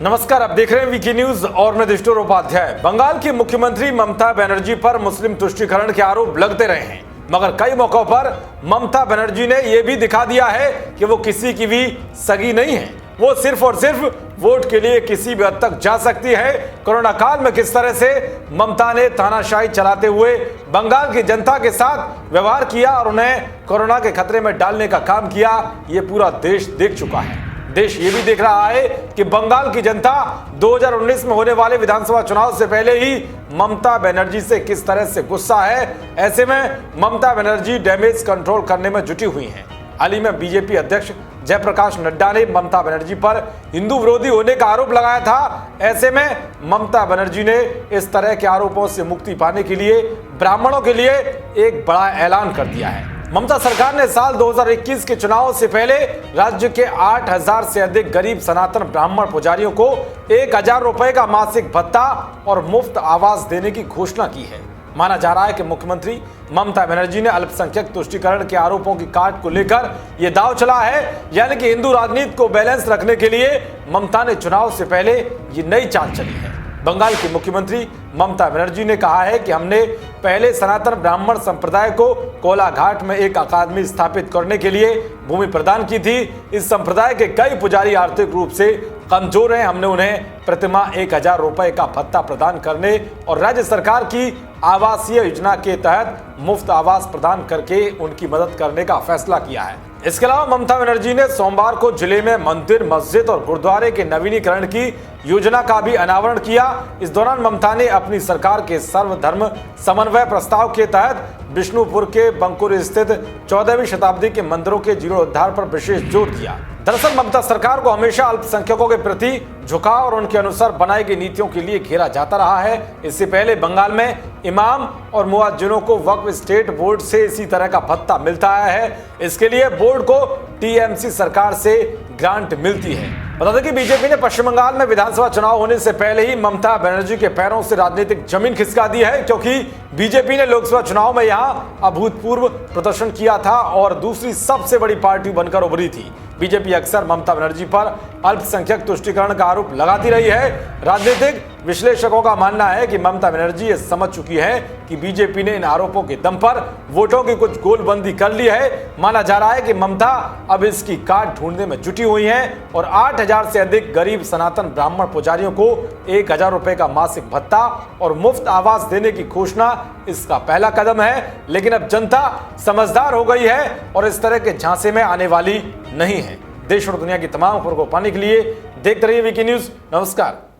नमस्कार, आप देख रहे हैं वीकी न्यूज और मैं दिष्टुर उपाध्याय। बंगाल की मुख्यमंत्री ममता बनर्जी पर मुस्लिम तुष्टीकरण के आरोप लगते रहे हैं, मगर कई मौकों पर ममता बनर्जी ने यह भी दिखा दिया है कि वो किसी की भी सगी नहीं है। वो सिर्फ और सिर्फ वोट के लिए किसी भी हद तक जा सकती है। कोरोना काल में किस तरह से ममता ने तानाशाही चलाते हुए बंगाल की जनता के साथ व्यवहार किया और उन्हें कोरोना के खतरे में डालने का काम किया, ये पूरा देश देख चुका है। देश ये भी देख रहा है कि बंगाल की जनता 2019 में होने वाले विधानसभा चुनाव से पहले ही ममता बनर्जी से किस तरह से गुस्सा है। ऐसे में ममता बनर्जी डैमेज कंट्रोल करने में जुटी हुई हैं। हाल ही में बीजेपी अध्यक्ष जयप्रकाश नड्डा ने ममता बनर्जी पर हिंदू विरोधी होने का आरोप लगाया था। ऐसे में ममता बनर्जी ने इस तरह के आरोपों से मुक्ति पाने के लिए ब्राह्मणों के लिए एक बड़ा ऐलान कर दिया है। ममता सरकार ने साल 2021 के चुनाव से पहले राज्य के 8,000 से अधिक गरीब सनातन ब्राह्मण पुजारियों को 1,000 रुपए का मासिक भत्ता और मुफ्त आवास देने की घोषणा की है। माना जा रहा है कि मुख्यमंत्री ममता बनर्जी ने अल्पसंख्यक तुष्टीकरण के आरोपों की काट को लेकर यह दांव चला है, यानी कि हिंदू राजनीति को बैलेंस रखने के लिए ममता ने चुनाव से पहले ये नई चाल चली है। बंगाल की मुख्यमंत्री ममता बनर्जी ने कहा है कि हमने पहले सनातन ब्राह्मण संप्रदाय को कोलाघाट में एक अकादमी स्थापित करने के लिए भूमि प्रदान की थी। इस संप्रदाय के कई पुजारी आर्थिक रूप से कमजोर हैं। हमने उन्हें प्रतिमाह 1,000 रुपए का भत्ता प्रदान करने और राज्य सरकार की आवासीय योजना के तहत मुफ्त आवास प्रदान करके उनकी मदद करने का फैसला किया है। इसके अलावा ममता बनर्जी ने सोमवार को जिले में मंदिर, मस्जिद और गुरुद्वारे के नवीनीकरण की योजना का भी अनावरण किया। इस दौरान ममता ने अपनी सरकार के सर्वधर्म समन्वय प्रस्ताव के तहत विष्णुपुर के बंकुर स्थित 14वीं शताब्दी के मंदिरों के जीर्णोद्धार पर विशेष जोर दिया। दरअसल ममता सरकार को हमेशा अल्पसंख्यकों के प्रति झुकाव और उनके अनुसार बनाई गई नीतियों के लिए घेरा जाता रहा है। इससे पहले बंगाल में इमाम और मुअज्जिनों को वक्फ स्टेट बोर्ड से इसी तरह का भत्ता मिलता है। इसके लिए बोर्ड को टीएमसी सरकार से ग्रांट मिलती है। बता दें कि बीजेपी ने पश्चिम बंगाल में विधानसभा चुनाव होने से पहले ही ममता बनर्जी के पैरों से राजनीतिक जमीन खिसका दी है, क्योंकि बीजेपी ने लोकसभा चुनाव में यहां अभूतपूर्व प्रदर्शन किया था और दूसरी सबसे बड़ी पार्टी बनकर उभरी थी। बीजेपी अक्सर ममता बनर्जी पर अल्पसंख्यक तुष्टीकरण का आरोप लगाती रही है। राजनीतिक विश्लेषकों का मानना है कि ममता बनर्जी ये समझ चुकी है कि बीजेपी ने इन आरोपों के दम पर वोटों की कुछ गोलबंदी कर ली है। माना जा रहा है कि ममता अब इसकी काट ढूंढने में जुटी हुई हैं और 8,000 से अधिक गरीब सनातन ब्राह्मण पुजारियों को 1,000 रुपए का मासिक भत्ता और मुफ्त आवास देने की घोषणा इसका पहला कदम है। लेकिन अब जनता समझदार हो गई है और इस तरह के झांसे में आने वाली नहीं है। देश और दुनिया की तमाम खबरों को पाने के लिए देखते रहिए वीकी न्यूज। नमस्कार।